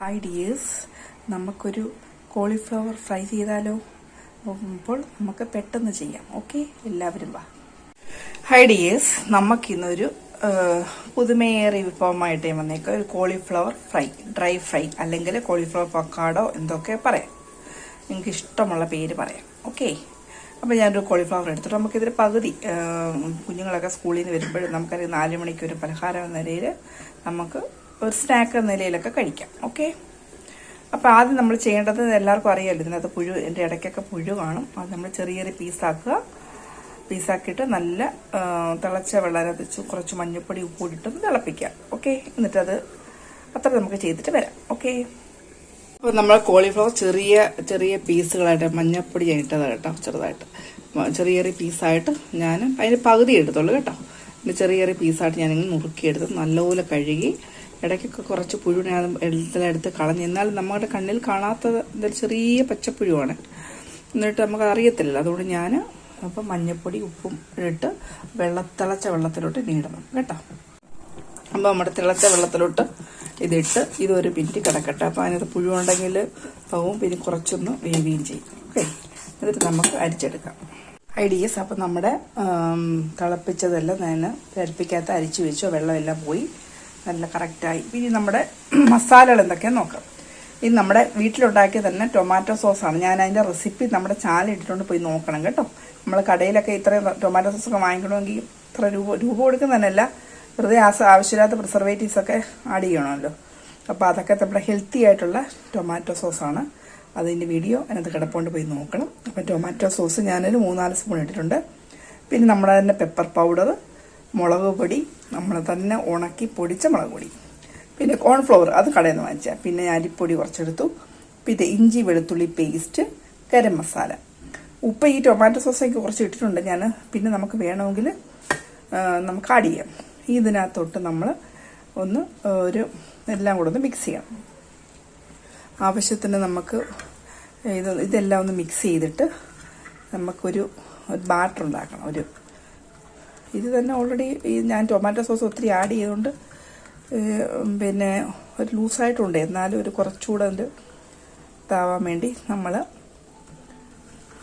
Hi dears, നമുക്കൊരു cauliflower fry ചെയ്താലോ? അപ്പോൾ നമുക്ക് പെട്ടെന്ന് ചെയ്യാം. ഓക്കെ, എല്ലാവരും വാ. ഹായ് ഡിയേഴ്സ്, നമുക്കിന്നൊരു പുതുമയേറിയ വിഭവമായിട്ട് വന്നേക്കാം. ഒരു കോളിഫ്ലവർ ഫ്രൈ, ഡ്രൈ ഫ്രൈ അല്ലെങ്കിൽ കോളിഫ്ലവർ പക്കാഡോ എന്തൊക്കെ പറയാം, നിങ്ങൾക്ക് ഇഷ്ടമുള്ള പേര് പറയാം. ഓക്കെ, അപ്പോൾ ഞാനൊരു കോളിഫ്ലവർ എടുത്തിട്ട് നമുക്കിതിൽ പകുതി കുഞ്ഞുങ്ങളൊക്കെ സ്കൂളിൽ നിന്ന് വരുമ്പോഴും നമുക്കറിയാം 4 മണിക്ക് ഒരു പലഹാരം എന്ന നിലയിൽ നമുക്ക് ഒരു സ്നാക്ക് എന്ന നിലയിലൊക്കെ കഴിക്കാം. ഓക്കെ, അപ്പോൾ ആദ്യം നമ്മൾ ചെയ്യേണ്ടത് എല്ലാവർക്കും അറിയാമല്ലോ, ഇതിനകത്ത് പുഴു, എൻ്റെ ഇടയ്ക്കൊക്കെ പുഴു കാണും. അത് നമ്മൾ ചെറിയ ചെറിയ പീസാക്കിയിട്ട് നല്ല തിളച്ച വെള്ളത്തിനകത്ത് കുറച്ച് മഞ്ഞൾപ്പൊടി ഉപ്പ് ഇട്ടൊന്ന് തിളപ്പിക്കാം. ഓക്കെ, എന്നിട്ടത് അത്ര നമുക്ക് ചെയ്തിട്ട് വരാം. ഓക്കെ, അപ്പോൾ നമ്മൾ കോളിഫ്ലവർ ചെറിയ ചെറിയ പീസുകളായിട്ട് മഞ്ഞൾപ്പൊടി ഞാൻ ഇട്ടതാണ് കേട്ടോ. ചെറുതായിട്ട് ചെറിയ ചെറിയ പീസായിട്ട് ഞാൻ അതിന് പകുതി എടുത്തുള്ളൂ കേട്ടോ. പിന്നെ ചെറിയ ചെറിയ പീസായിട്ട് ഞാനിങ്ങനെ നുറുക്കിയെടുത്ത് നല്ലപോലെ കഴുകി, ഇടയ്ക്കൊക്കെ കുറച്ച് പുഴുവിനെ എടുത്ത് കളഞ്ഞ്, എന്നാൽ നമ്മുടെ കണ്ണിൽ കാണാത്തത് എന്തൊരു ചെറിയ പച്ചപ്പുഴുവാണ്, എന്നിട്ട് നമുക്ക് അറിയത്തില്ല. അതുകൊണ്ട് ഞാൻ അപ്പം മഞ്ഞൾപ്പൊടി ഉപ്പും ഇട്ട് തിളച്ച വെള്ളത്തിലോട്ട് നീടണം കേട്ടോ. അപ്പോൾ നമ്മുടെ തിളച്ച വെള്ളത്തിലോട്ട് ഇതിട്ട് ഇതൊരു മിനിറ്റ് കിടക്കട്ടെ. അപ്പോൾ അതിനകത്ത് പുഴുവുണ്ടെങ്കിൽ പോവും, പിന്നെ കുറച്ചൊന്ന് വേവുകയും ചെയ്യും. ഓക്കെ, എന്നിട്ട് നമുക്ക് അരിച്ചെടുക്കാം. ഐഡിയസ്, അപ്പം നമ്മുടെ തിളപ്പിച്ചതെല്ലാം ഞാൻ തിളപ്പിക്കാത്ത അരിച്ചു വെച്ചോ, വെള്ളമെല്ലാം പോയി നല്ല കറക്റ്റായി. പിന്നെ നമ്മുടെ മസാലകൾ എന്തൊക്കെയാണെന്ന് നോക്കാം. ഇത് നമ്മുടെ വീട്ടിലുണ്ടാക്കിയ തന്നെ ടൊമാറ്റോ സോസാണ്. ഞാൻ അതിൻ്റെ റെസിപ്പി നമ്മുടെ ചാനൽ ഇട്ടിട്ടുണ്ട്, പോയി നോക്കണം കേട്ടോ. നമ്മൾ കടയിലൊക്കെ ഇത്രയും ടൊമാറ്റോ സോസൊക്കെ വാങ്ങിക്കണമെങ്കിൽ ഇത്ര രൂപ കൊടുക്കുന്നതന്നെയല്ല, വെറുതെ ആവശ്യമില്ലാത്ത പ്രിസർവേറ്റീവ്സൊക്കെ ആഡ് ചെയ്യണമല്ലോ. അപ്പോൾ അതൊക്കെ നമ്മുടെ ഹെൽത്തി ആയിട്ടുള്ള ടൊമാറ്റോ സോസാണ്. അതിൻ്റെ വീഡിയോ അതിനകത്ത് കിടപ്പുകൊണ്ട് പോയി നോക്കണം. അപ്പോൾ ടൊമാറ്റോ സോസ് ഞാനൊരു 3-4 സ്പൂൺ ഇട്ടിട്ടുണ്ട്. പിന്നെ നമ്മുടെ തന്നെ പെപ്പർ പൗഡർ, മുളക് പൊടി, നമ്മൾ തന്നെ ഉണക്കി പൊടിച്ച മുളക് പൊടി, പിന്നെ കോൺഫ്ലവർ അത് കടയിൽ നിന്ന് വാങ്ങിച്ചാൽ, പിന്നെ അരിപ്പൊടി കുറച്ചെടുത്തു, പിന്നെ ഇഞ്ചി വെളുത്തുള്ളി പേസ്റ്റ്, ഗരം മസാല, ഉപ്പ് ഈ ടൊമാറ്റോ സോസൊക്കെ കുറച്ച് ഇട്ടിട്ടുണ്ട് ഞാൻ. പിന്നെ നമുക്ക് വേണമെങ്കിൽ നമുക്ക് ആഡ് ചെയ്യാം. ഇതിനകത്തോട്ട് നമ്മൾ ഒന്ന് എല്ലാം കൂടെ ഒന്ന് മിക്സ് ചെയ്യാം. ആവശ്യത്തിന് നമുക്ക് ഇതെല്ലാം ഒന്ന് മിക്സ് ചെയ്തിട്ട് നമുക്കൊരു ബാറ്റർ ഉണ്ടാക്കണം. ഇത് തന്നെ ഓൾറെഡി ഞാൻ ടൊമാറ്റോ സോസ് ഒത്തിരി ആഡ് ചെയ്തുകൊണ്ട് പിന്നെ ഒരു ലൂസായിട്ടുണ്ട്, എന്നാലും ഒരു കുറച്ചുകൂടെ അതിൻ്റെ ഇതാവാൻ വേണ്ടി നമ്മൾ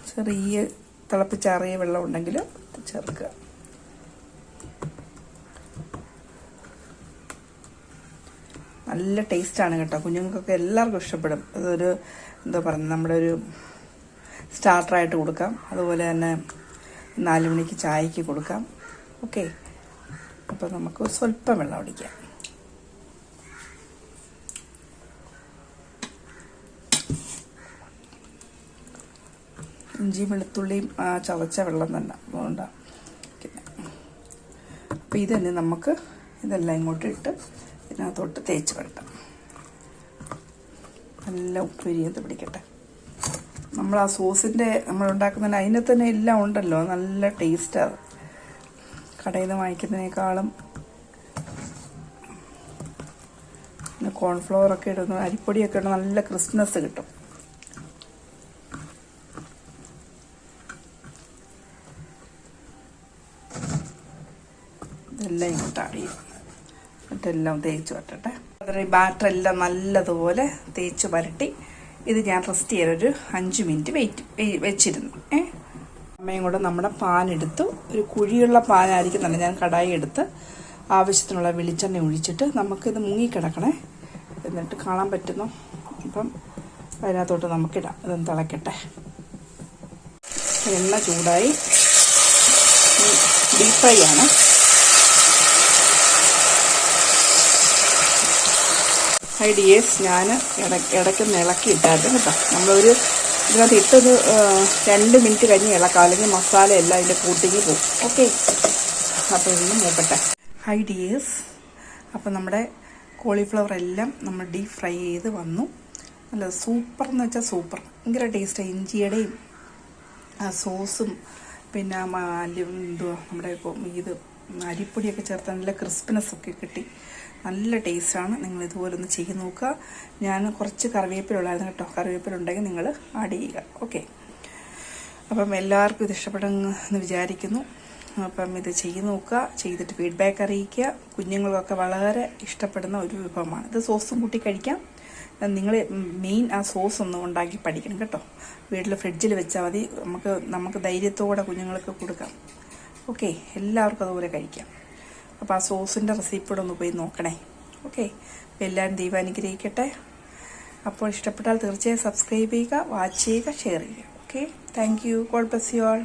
ചെറിയ തിളപ്പിച്ചാറിയ വെള്ളം ഉണ്ടെങ്കിൽ ചേർക്കുക. നല്ല ടേസ്റ്റാണ് കേട്ടോ, കുഞ്ഞുങ്ങൾക്കൊക്കെ എല്ലാവർക്കും ഇഷ്ടപ്പെടും. അതൊരു എന്താ പറയുക, നമ്മുടെ ഒരു സ്റ്റാർട്ടറായിട്ട് കൊടുക്കാം, അതുപോലെ തന്നെ 4 മണിക്ക് ചായക്ക് കൊടുക്കാം. ഓക്കെ, അപ്പോൾ നമുക്ക് സ്വല്പം വെള്ളം ഒഴിക്കാം. ഇഞ്ചി വെളുത്തുള്ളിയും ചതച്ച വെള്ളം തന്നെ അതുകൊണ്ടാണ്. അപ്പോൾ ഇതന്നെ നമുക്ക് ഇതെല്ലാം ഇങ്ങോട്ട് ഇട്ട് ഇതിനകത്തോട്ട് തേച്ച് വരട്ടാം. നല്ല ഉപ്പേരിയത് പിടിക്കട്ടെ. നമ്മൾ ആ സോസിൻ്റെ നമ്മളുണ്ടാക്കുന്നതിന് അതിനെ തന്നെ എല്ലാം ഉണ്ടല്ലോ, നല്ല ടേസ്റ്റാണ്. കടയിൽ നിന്ന് വാങ്ങിക്കുന്നതിനേക്കാളും പിന്നെ കോൺഫ്ലവറൊക്കെ ഇടുന്ന, അരിപ്പൊടിയൊക്കെ ഇടുന്ന നല്ല ക്രിസ്മസ് കിട്ടും. ഇതെല്ലാം ഇങ്ങോട്ട് ആഡ് ചെയ്യും, എന്നിട്ടെല്ലാം തേച്ച് വരട്ടെ. അതിന് ബാറ്റർ എല്ലാം നല്ലതുപോലെ തേച്ച് വരട്ടി ഇത് ഞാൻ റെസ്റ്റ് ചെയ്യാനൊരു 5 മിനിറ്റ് വെച്ചിരുന്നു. അമ്മയും കൂടെ നമ്മുടെ പാൻ എടുത്തു. ഒരു കുഴിയുള്ള പാനായിരിക്കും നല്ല. ഞാൻ കടായി എടുത്ത് ആവശ്യത്തിനുള്ള വെളിച്ചെണ്ണ ഒഴിച്ചിട്ട് നമുക്കിത് മുങ്ങിക്കിടക്കണേ, എന്നിട്ട് കാണാൻ പറ്റുന്നു. അപ്പം അതിനകത്തോട്ട് നമുക്കിടാം. ഇതൊന്ന് തിളക്കട്ടെ. എണ്ണ ചൂടായി. ഡീപ് ഫ്രൈ ആണ്. ഡിയേഴ്സ്, ഞാൻ ഇടയ്ക്കൊന്ന് ഇളക്കി ഇട്ടായിരുന്നു കേട്ടോ. നമ്മളൊരു ഇതിനകത്ത് ഇട്ടൊരു 2 മിനിറ്റ് കഴിഞ്ഞ് ഇളക്കാം, അല്ലെങ്കിൽ മസാല എല്ലാം അതിൻ്റെ കൂട്ടിക്ക് പോകും. ഓക്കെ, അപ്പോൾ ഇതൊന്ന് മൂക്കട്ടെ. ഹൈ ഡിയേഴ്സ്, അപ്പോൾ നമ്മുടെ കോളിഫ്ലവർ എല്ലാം നമ്മൾ ഡീപ് ഫ്രൈ ചെയ്ത് വന്നു. നല്ല സൂപ്പർ എന്ന് വെച്ചാൽ സൂപ്പർ, ഭയങ്കര ടേസ്റ്റ്. ഇഞ്ചിയുടെയും സോസും പിന്നെ നമ്മുടെ ഇത് അരിപ്പൊടിയൊക്കെ ചേർത്ത് നല്ല ക്രിസ്പിനെസ്സൊക്കെ കിട്ടി. നല്ല ടേസ്റ്റാണ്. നിങ്ങൾ ഇതുപോലെ ഒന്ന് ചെയ്ത് നോക്കുക. ഞാൻ കുറച്ച് കറിവേപ്പിലുള്ളായിരുന്നു കേട്ടോ, കറിവേപ്പിലുണ്ടെങ്കിൽ നിങ്ങൾ ആഡ് ചെയ്യുക. ഓക്കെ, അപ്പം എല്ലാവർക്കും ഇത് ഇഷ്ടപ്പെടുമെന്ന് വിചാരിക്കുന്നു. അപ്പം ഇത് ചെയ്ത് നോക്കുക, ചെയ്തിട്ട് ഫീഡ്ബാക്ക് അറിയിക്കുക. കുഞ്ഞുങ്ങൾക്കൊക്കെ വളരെ ഇഷ്ടപ്പെടുന്ന ഒരു വിഭവമാണ് ഇത്. സോസും കൂട്ടി കഴിക്കാം, നിങ്ങൾ മെയിൻ ആ സോസ് ഒന്ന് ഉണ്ടാക്കി പഠിക്കണം കേട്ടോ. വീട്ടിൽ ഫ്രിഡ്ജിൽ വെച്ചാൽ മതി. നമുക്ക് ധൈര്യത്തോടെ കുഞ്ഞുങ്ങൾക്ക് കൊടുക്കാം. ഓക്കെ, എല്ലാവർക്കും അതുപോലെ കഴിക്കാം. അപ്പോൾ ആ സോസിൻ്റെ റെസിപ്പിയോടെ ഒന്ന് പോയി നോക്കണേ. ഓക്കെ, എല്ലാവരും ദൈവം അനുഗ്രഹിക്കട്ടെ. അപ്പോൾ ഇഷ്ടപ്പെട്ടാൽ തീർച്ചയായും സബ്സ്ക്രൈബ് ചെയ്യുക, വാച്ച് ചെയ്യുക, ഷെയർ ചെയ്യുക. Okay, thank you. God bless you all.